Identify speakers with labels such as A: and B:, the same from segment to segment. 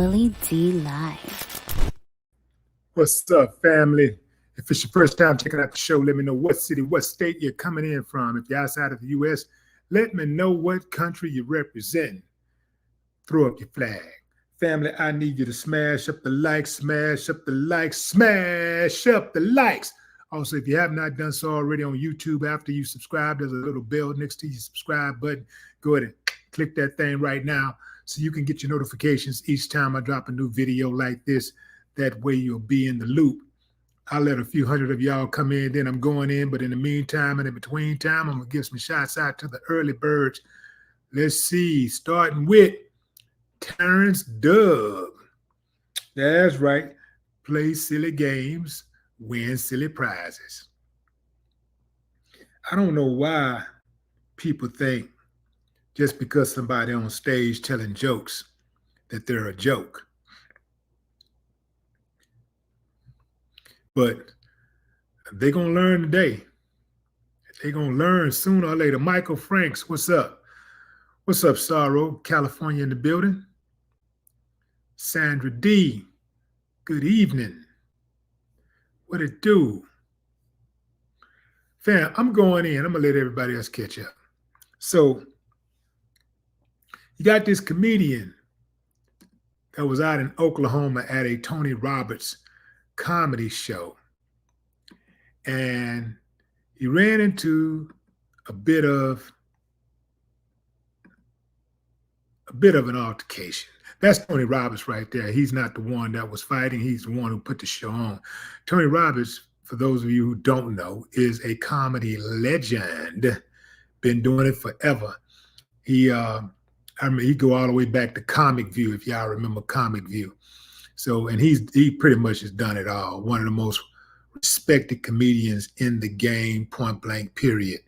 A: Willie D Live.
B: What's up, family? If it's your first time checking out the show, let me know what city, what state you're coming in from. If you're outside of the U.S., let me know what country you represent. Throw up your flag. Family, I need you to smash up the likes, smash up the likes, smash up the likes. Also, if you have not done so already on YouTube, after you subscribe, there's a little bell next to your subscribe button. Go ahead and click that thing right now so you can get your notifications each time I drop a new video like this. That way you'll be in the loop. I'll let a few hundred of y'all come in, then I'm going in. But in the meantime and in between time, I'm going to give some shots out to the early birds. Let's see, starting with Terrence Dub. That's right. Play silly games, win silly prizes. I don't know why people think just because somebody on stage telling jokes that they're a joke. But they're going to learn today. They're going to learn sooner or later. Michael Franks, what's up? What's up, Sorrow? California in the building. Sandra D, good evening. What it do? Fam, I'm going in. I'm going to let everybody else catch up. So you got this comedian that was out in Oklahoma at a Tony Roberts comedy show, and he ran into a bit of an altercation. That's Tony Roberts right there. He's not the one that was fighting. He's the one who put the show on. Tony Roberts, for those of you who don't know, is a comedy legend. Been doing it forever. He go all the way back to Comic View, if y'all remember Comic View. So, and he pretty much has done it all. One of the most respected comedians in the game, point blank, period.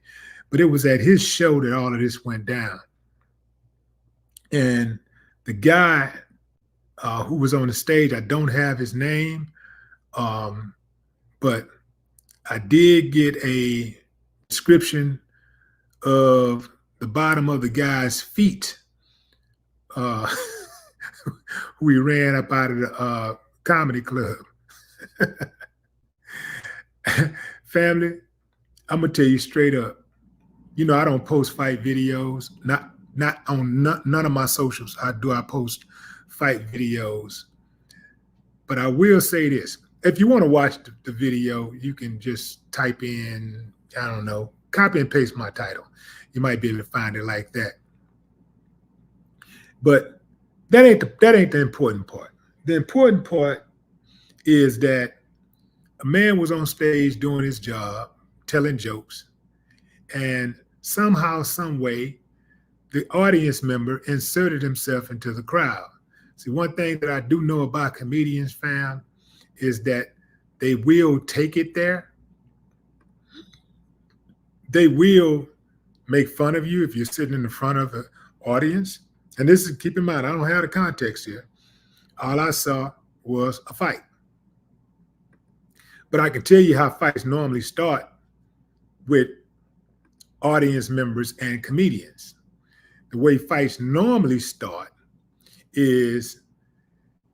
B: But it was at his show that all of this went down. And the guy who was on the stage, I don't have his name, but I did get a description of the bottom of the guy's feet. Who he ran up out of the comedy club. Family, I'm gonna tell you straight up. You know, I don't post fight videos. Not on none of my socials. I post fight videos. But I will say this: if you want to watch the video, you can just type in, I don't know, copy and paste my title. You might be able to find it like that. But that ain't the important part. The important part is that a man was on stage doing his job, telling jokes, and somehow, some way, the audience member inserted himself into the crowd. See, one thing that I do know about comedians, fam, is that they will take it there. They will make fun of you if you're sitting in the front of the audience. And this is, keep in mind, I don't have the context here. All I saw was a fight. But I can tell you how fights normally start with audience members and comedians. The way fights normally start is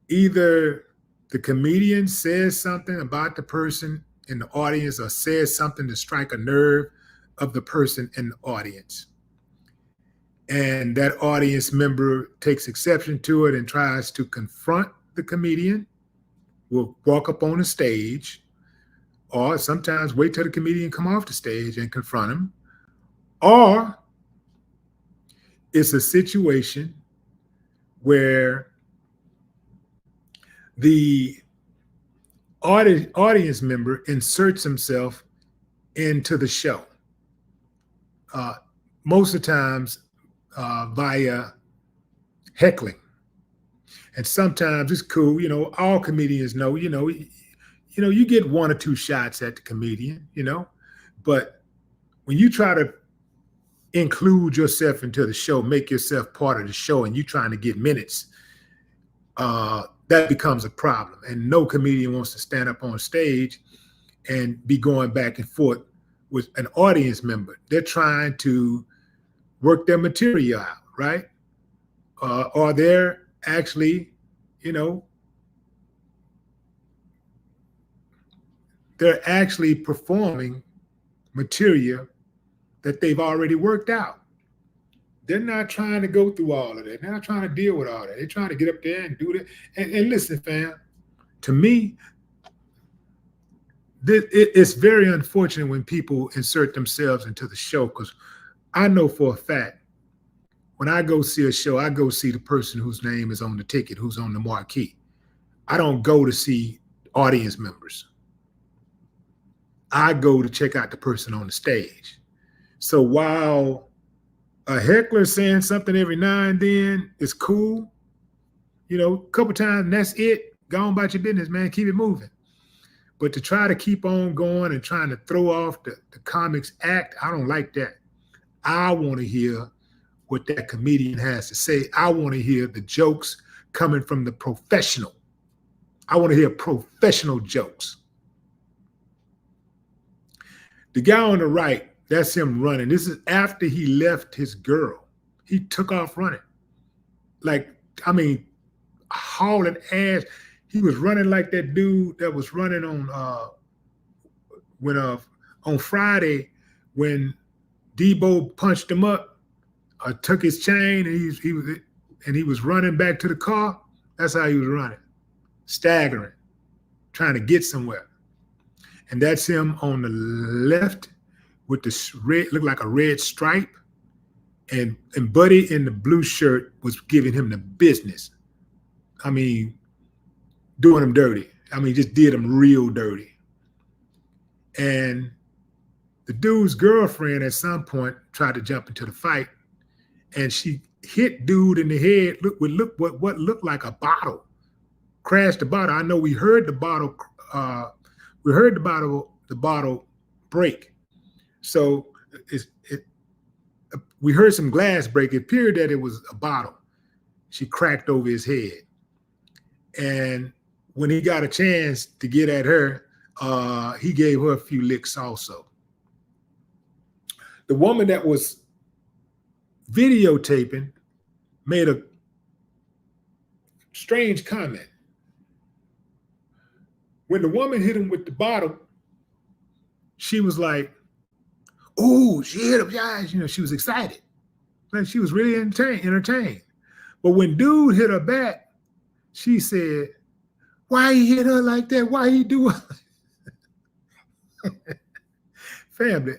B: either the comedian says something about the person in the audience or says something to strike a nerve of the person in the audience. And that audience member takes exception to it and tries to confront the comedian, will walk up on the stage, or sometimes wait till the comedian come off the stage and confront him. Or it's a situation where the audience member inserts himself into the show. Most of the times, via heckling. And sometimes it's cool, you know, all comedians know, you get one or two shots at the comedian, but when you try to include yourself into the show, make yourself part of the show, and you trying to get minutes, that becomes a problem. And no comedian wants to stand up on stage and be going back and forth with an audience member. They're trying to work their material out, right? Or they're actually you know, they're actually performing material that they've already worked out. They're not trying to go through all of that. They're not trying to deal with all that. They're trying to get up there and do that. And listen, fam, to me, it's very unfortunate when people insert themselves into the show, because I know for a fact, when I go see a show, I go see the person whose name is on the ticket, who's on the marquee. I don't go to see audience members. I go to check out the person on the stage. So while a heckler saying something every now and then is cool, you know, a couple times, and that's it. Go on about your business, man. Keep it moving. But to try to keep on going and trying to throw off the comics act, I don't like that. I want to hear what that comedian has to say. I want to hear the jokes coming from the professional. I want to hear professional jokes. The guy on the right, that's him running. This is after he left his girl. He took off running. Like, I mean, hauling ass. He was running like that dude that was running on on Friday when Debo punched him up, took his chain, and he was running back to the car. That's how he was running, staggering, trying to get somewhere. And that's him on the left with the red, looked like a red stripe. And Buddy in the blue shirt was giving him the business. I mean, doing him dirty. I mean, just did him real dirty. And the dude's girlfriend at some point tried to jump into the fight, and she hit dude in the head with what looked like a bottle. Crashed the bottle. I know we heard the bottle. We heard the bottle break. So we heard some glass break. It appeared that it was a bottle. She cracked over his head. And when he got a chance to get at her, he gave her a few licks also. The woman that was videotaping made a strange comment. When the woman hit him with the bottle, she was like, "Oh, she hit him, guys." You know, she was excited. Like, she was really entertained. But when dude hit her back, she said, "Why he hit her like that? Why he do it?" Family,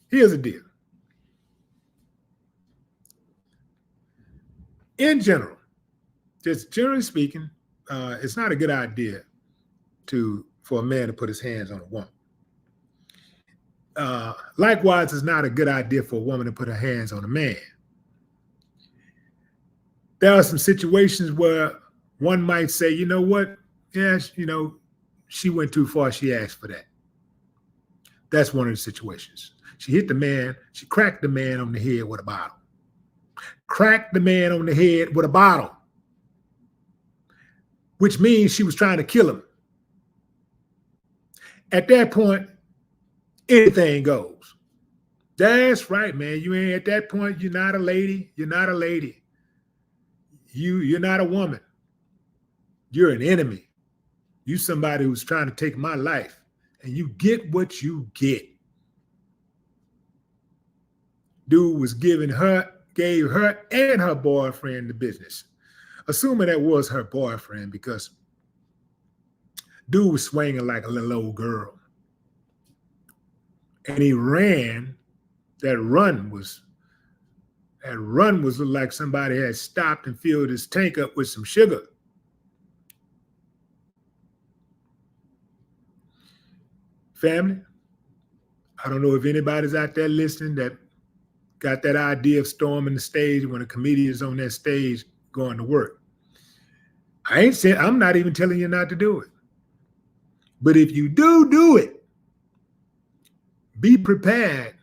B: here's the deal. In general, just generally speaking, it's not a good idea for a man to put his hands on a woman. Likewise, it's not a good idea for a woman to put her hands on a man. There are some situations where one might say, you know what? Yes, you know, she went too far. She asked for that. That's one of the situations. She hit the man. She cracked the man on the head with a bottle. Cracked the man on the head with a bottle, which means she was trying to kill him. At that point, anything goes. That's right, man. You ain't at that point. You're not a lady. You're not a lady. You're not a woman. You're an enemy. You somebody who's trying to take my life, and you get what you get. Dude was gave her and her boyfriend the business, assuming that was her boyfriend, because dude was swinging like a little old girl. And he ran. That run was like somebody had stopped and filled his tank up with some sugar. Family, I don't know if anybody's out there listening that got that idea of storming the stage when a comedian is on that stage going to work. I'm not even telling you not to do it. But if you do it, be prepared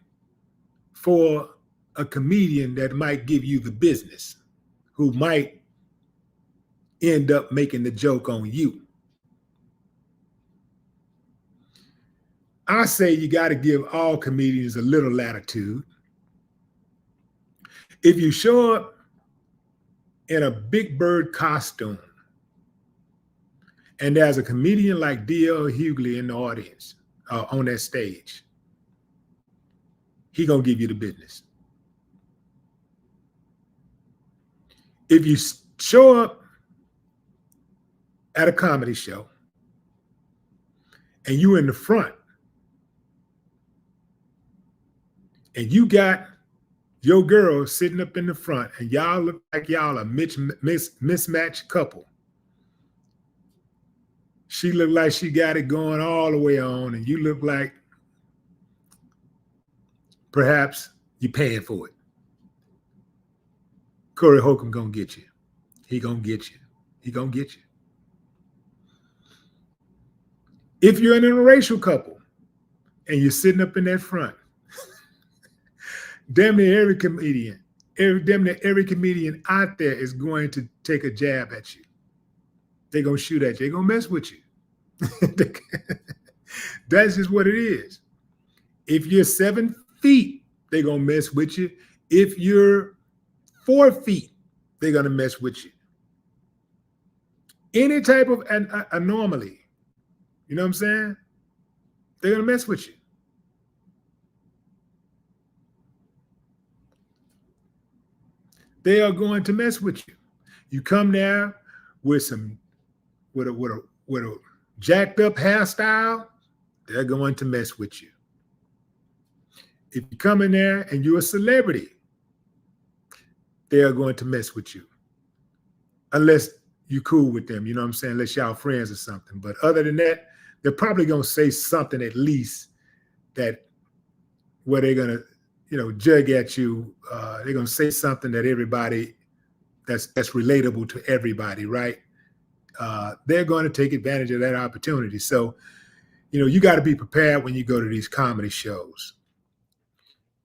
B: for a comedian that might give you the business, who might end up making the joke on you. I say you got to give all comedians a little latitude. If you show up in a big bird costume, and there's a comedian like D.L. Hughley in the audience on that stage, he gonna give you the business. If you show up at a comedy show and you in the front and you got your girl sitting up in the front and y'all look like y'all a mismatched couple. She looked like she got it going all the way on, and you look like perhaps you're paying for it. Corey Holcomb gonna get you. He gonna get you. He gonna get you. If you're an interracial couple and you're sitting up in that front, damn near every comedian out there is going to take a jab at you. They're gonna shoot at you. They're gonna mess with you. That's just what it is. If you're 7 feet, they're gonna mess with you. If you're 4 feet, they're gonna mess with you. Any type of anomaly, you know what I'm saying? They're gonna mess with you. They are going to mess with you. You come there with a jacked up hairstyle, they're going to mess with you. If you come in there and you're a celebrity, they are going to mess with you. Unless you cool with them, you know what I'm saying? Unless y'all friends or something. But other than that, they're probably going to say something at least that where they're going to, jug at you. They're going to say something that everybody, that's relatable to everybody, right? They're going to take advantage of that opportunity. So, you got to be prepared when you go to these comedy shows.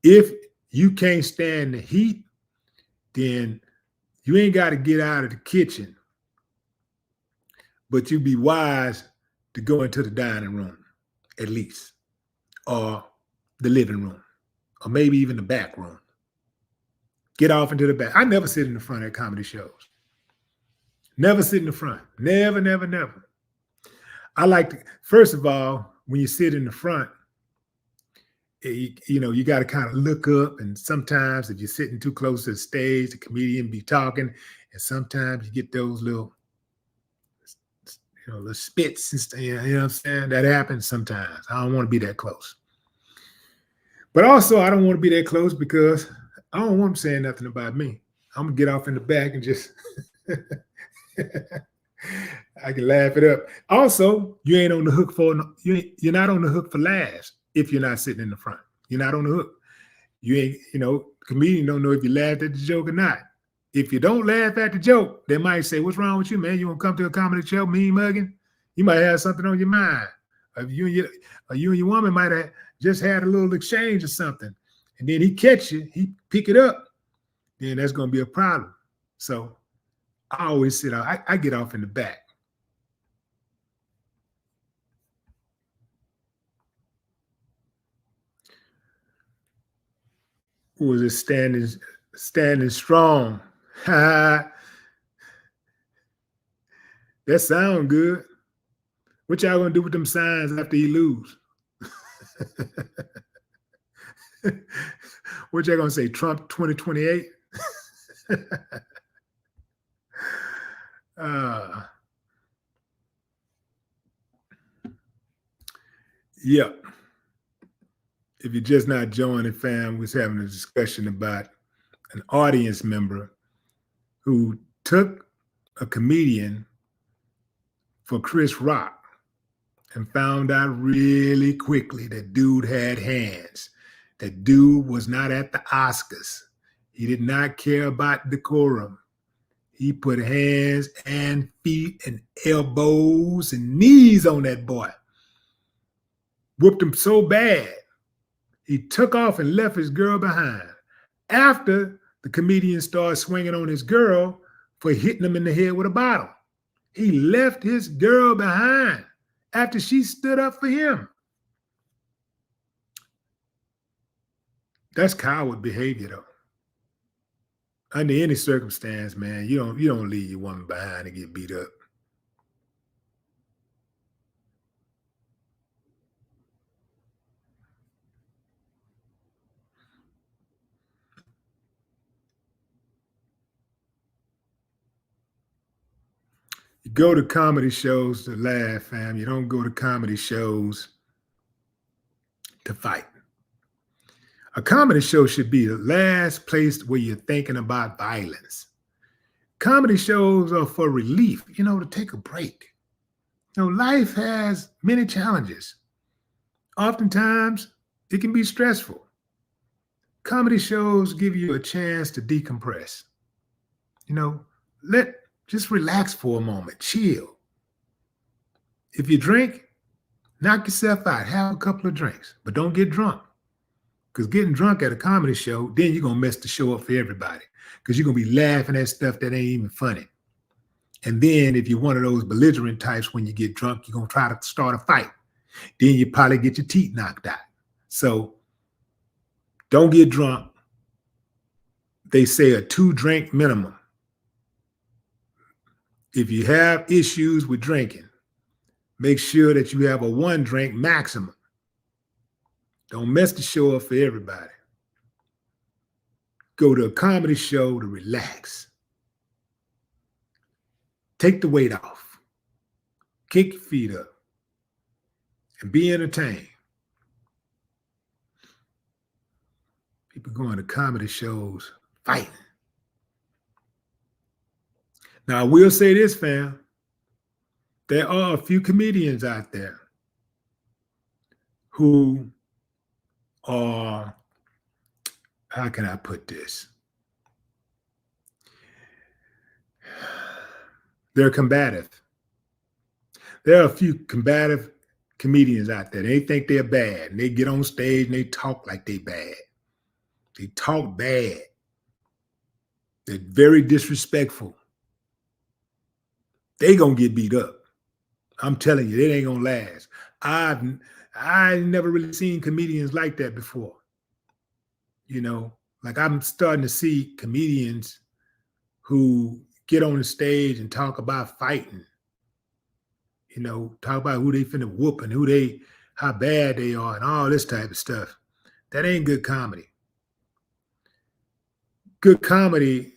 B: If you can't stand the heat, then you ain't got to get out of the kitchen, but you be wise to go into the dining room at least, or the living room, or maybe even the back room. Get off into the back. I never sit in the front at comedy shows. Never sit in the front. Never, never, never. I like to, first of all, when you sit in the front, you got to kind of look up. And sometimes if you're sitting too close to the stage, the comedian be talking. And sometimes you get those little spits and stuff, you know what I'm saying? That happens sometimes. I don't want to be that close. But also, I don't want to be that close because I don't want them saying nothing about me. I'm going to get off in the back and just, I can laugh it up. Also, you ain't on the hook you're not on the hook for laughs if you're not sitting in the front. You're not on the hook. You ain't, comedian don't know if you laughed at the joke or not. If you don't laugh at the joke, they might say, what's wrong with you, man? You want to come to a comedy show, mean mugging? You might have something on your mind. Or you and your woman might have just had a little exchange or something. And then he catch you, he pick it up. Then that's going to be a problem. So I always sit out. I get off in the back. Who was it standing strong? That sound good. What y'all gonna do with them signs after you lose? What y'all gonna say, Trump 2028? Yeah. If you're just not joining, fam, we was having a discussion about an audience member who took a comedian for Chris Rock and found out really quickly that dude had hands. That dude was not at the Oscars. He did not care about decorum. He put hands and feet and elbows and knees on that boy. Whooped him so bad, he took off and left his girl behind. After the comedian started swinging on his girl for hitting him in the head with a bottle. He left his girl behind after she stood up for him. That's coward behavior, though. Under any circumstance, man, you don't leave your woman behind and get beat up. You go to comedy shows to laugh, fam. You don't go to comedy shows to fight. A comedy show should be the last place where you're thinking about violence. Comedy shows are for relief, to take a break. Life has many challenges. Oftentimes, it can be stressful. Comedy shows give you a chance to decompress. Just relax for a moment, chill. If you drink, knock yourself out, have a couple of drinks, but don't get drunk. Because getting drunk at a comedy show, then you're going to mess the show up for everybody. Because you're going to be laughing at stuff that ain't even funny. And then if you're one of those belligerent types, when you get drunk, you're going to try to start a fight. Then you probably get your teeth knocked out. So don't get drunk. They say a 2-drink minimum. If you have issues with drinking, make sure that you have a 1-drink maximum. Don't mess the show up for everybody. Go to a comedy show to relax. Take the weight off. Kick your feet up. And be entertained. People going to comedy shows fighting. Now, I will say this, fam. There are a few comedians out there who are, how can I put this? They're combative. There are a few combative comedians out there. They think they're bad, and they get on stage and they talk like they bad. They talk bad. They're very disrespectful. They gonna get beat up. I'm telling you, it ain't gonna last. I never really seen comedians like that before. Like I'm starting to see comedians who get on the stage and talk about fighting. Talk about who they finna whoop and how bad they are and all this type of stuff. That ain't good comedy. Good comedy,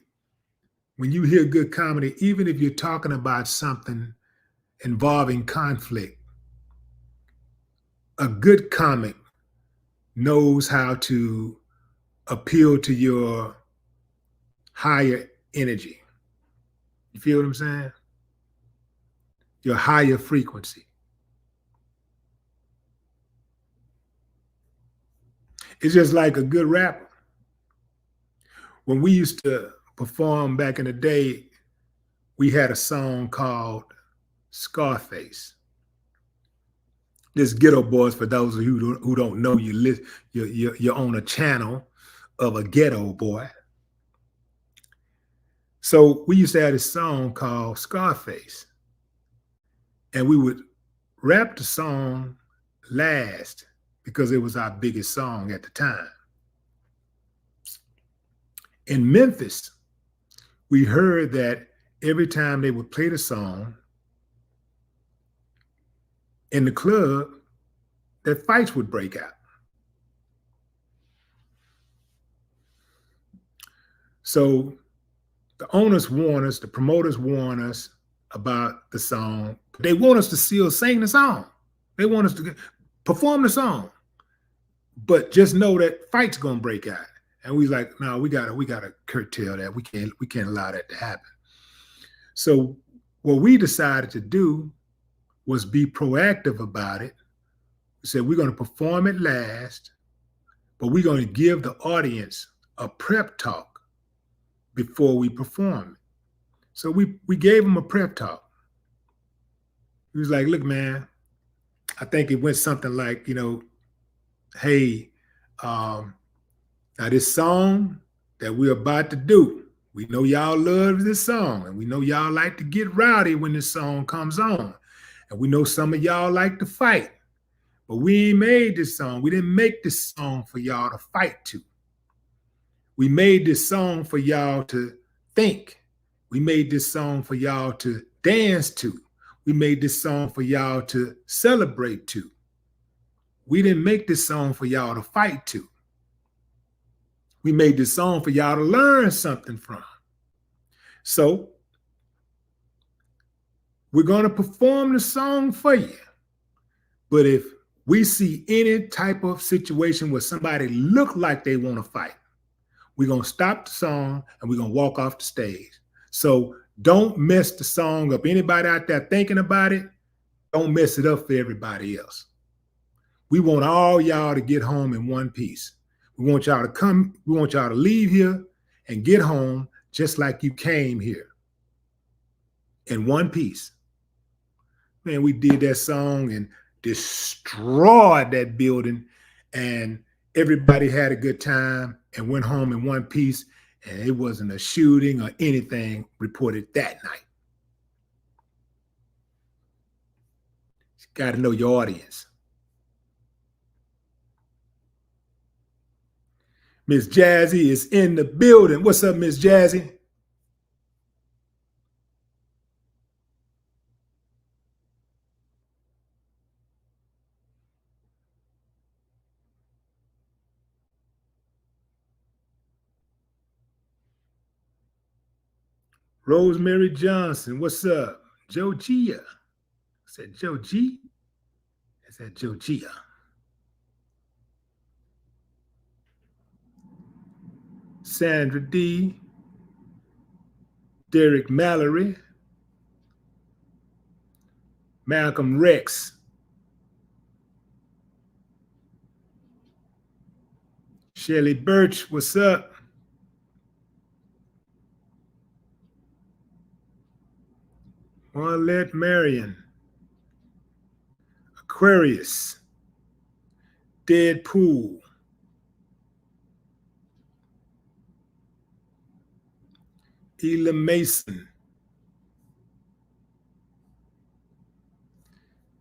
B: when you hear good comedy, even if you're talking about something involving conflict, a good comic knows how to appeal to your higher energy. You feel what I'm saying? Your higher frequency. It's just like a good rapper. When we used to perform back in the day, we had a song called Scarface. This Ghetto Boys, for those of you who don't know, you're on a channel of a ghetto boy. So we used to have this song called Scarface. And we would rap the song last because it was our biggest song at the time. In Memphis, we heard that every time they would play the song in the club, that fights would break out. So the owners warn us, the promoters warn us about the song. They want us to still sing the song. They want us to perform the song. But just know that fight's gonna break out. And we like, no, we gotta curtail that. We can't allow that to happen. So what we decided to do was be proactive about it. We said we're gonna perform it last, but we're gonna give the audience a prep talk before we perform it. So we gave them a prep talk. He was like, look, man, I think it went something like, hey, now this song that we're about to do, we know y'all love this song, and we know y'all like to get rowdy when this song comes on. And we know some of y'all like to fight, but we ain't made this song. We didn't make this song for y'all to fight to. We made this song for y'all to think. We made this song for y'all to dance to. We made this song for y'all to celebrate to. We didn't make this song for y'all to fight to. We made this song for y'all to learn something from. So we're going to perform the song for you. But if we see any type of situation where somebody look like they want to fight, we're going to stop the song and we're going to walk off the stage. So don't mess the song up. Anybody out there thinking about it, don't mess it up for everybody else. We want all y'all to get home in one piece. We want y'all to leave here and get home just like you came here in one piece. Man, we did that song and destroyed that building, and everybody had a good time and went home in one piece, and it wasn't a shooting or anything reported that night. You got to know your audience. Miss Jazzy is in the building. What's up, Miss Jazzy? Rosemary Johnson, what's up? Joe Gia. Is that Joe G? Is that Joe Gia? Sandra D. Derek Mallory. Malcolm Rex. Shelly Birch, what's up? Marlette Marion. Aquarius. Deadpool. Ela Mason.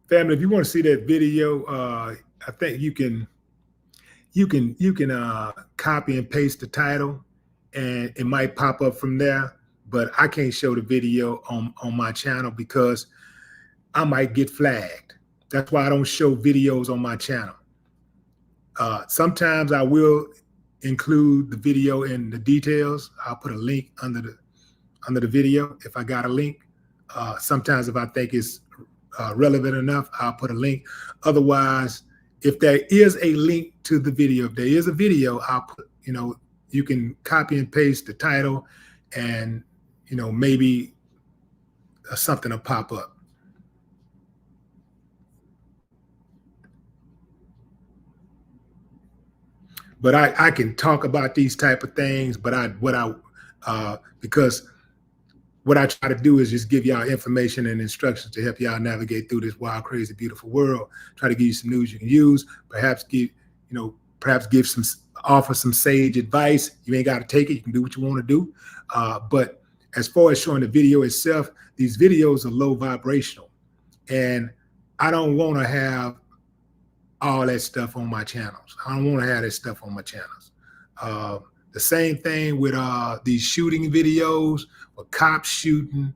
B: Family, if you want to see that video, I think you can copy and paste the title, and it might pop up from there. But I can't show the video on my channel because I might get flagged. That's why I don't show videos on my channel. Sometimes I will include the video in the details. I'll put a link under the video if I got a link. Sometimes if I think it's relevant enough, I'll put a link. Otherwise, if there is a link to the video, if there is a video, I'll put, you can copy and paste the title, and maybe something will pop up. But I can talk about these type of things, but because what I try to do is just give y'all information and instructions to help y'all navigate through this wild, crazy, beautiful world. Try to give you some news you can use. Perhaps offer some sage advice. You ain't got to take it. You can do what you want to do. But as far as showing the video itself, these videos are low vibrational, and I don't want to have all that stuff on my channels. I don't want to have that stuff on my channels. The same thing with these shooting videos, with cops shooting,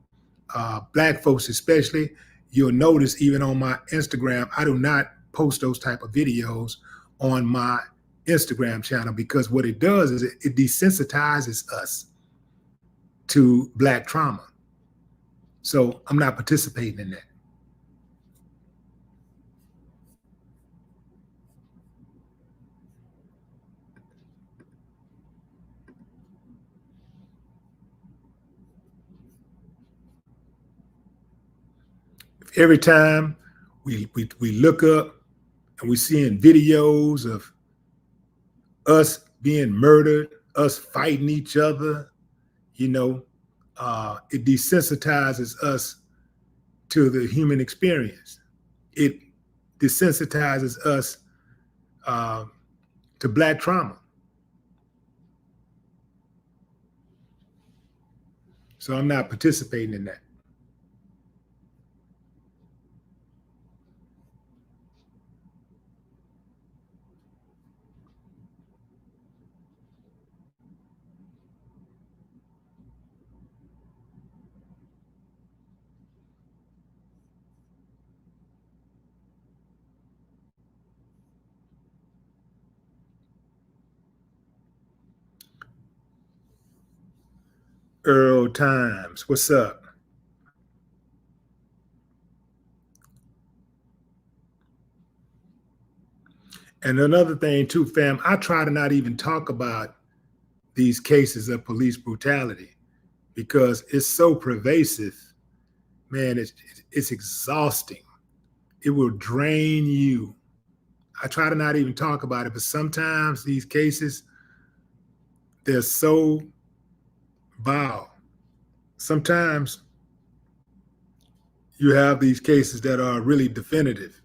B: black folks especially. You'll notice even on my Instagram, I do not post those type of videos on my Instagram channel, because what it does is it desensitizes us to black trauma. So I'm not participating in that. Every time we look up and we're seeing videos of us being murdered, us fighting each other, it desensitizes us to the human experience. It desensitizes us to black trauma. So I'm not participating in that. Earl Times, what's up? And another thing too, fam, I try to not even talk about these cases of police brutality because it's so pervasive, man. It's exhausting. It will drain you. I try to not even talk about it, but sometimes these cases, they're so vile. Sometimes you have these cases that are really definitive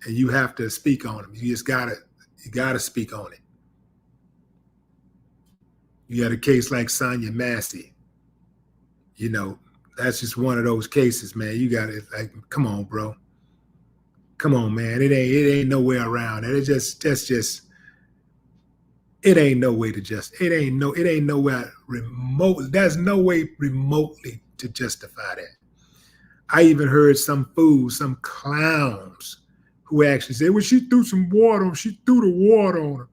B: and you have to speak on them. You gotta speak on it. You got a case like Sonia Massey. You know, that's just one of those cases, man. You got to, like, come on, bro. Come on, man. It ain't nowhere around it. It ain't no way to it ain't nowhere remote. There's no way remotely to justify that. I even heard some fools, some clowns who actually said, well, she threw some water on, she threw the water on her.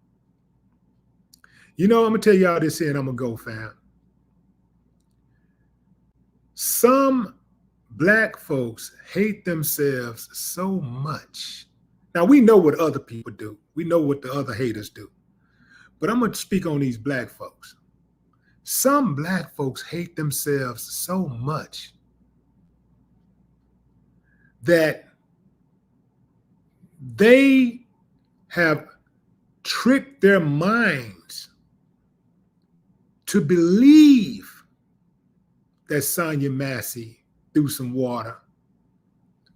B: You know, I'm gonna tell y'all this here and I'm gonna go, fam. Some Black folks hate themselves so much. Now, we know what other people do. We know what the other haters do. But I'm going to speak on these Black folks. Some Black folks hate themselves so much that they have tricked their minds to believe that Sonia Massey threw some water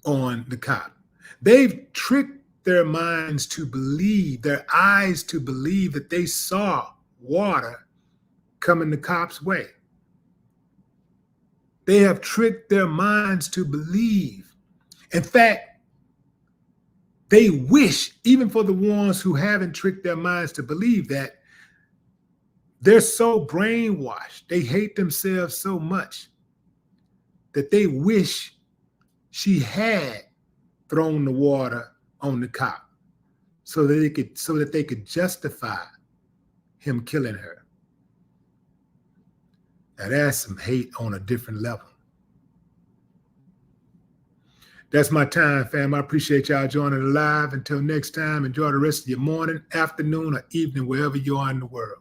B: on the cop. They've tricked their minds to believe, their eyes to believe that they saw water coming the cop's way. They have tricked their minds to believe. In fact, they wish, even for the ones who haven't tricked their minds to believe that, they're so brainwashed, they hate themselves so much that they wish she had thrown the water on the cop so that they could justify him killing her. Now that's some hate on a different level. That's my time, fam. I appreciate y'all joining the live. Until next time, enjoy the rest of your morning, afternoon, or evening, wherever you are in the world.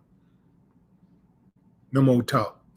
B: No more talk.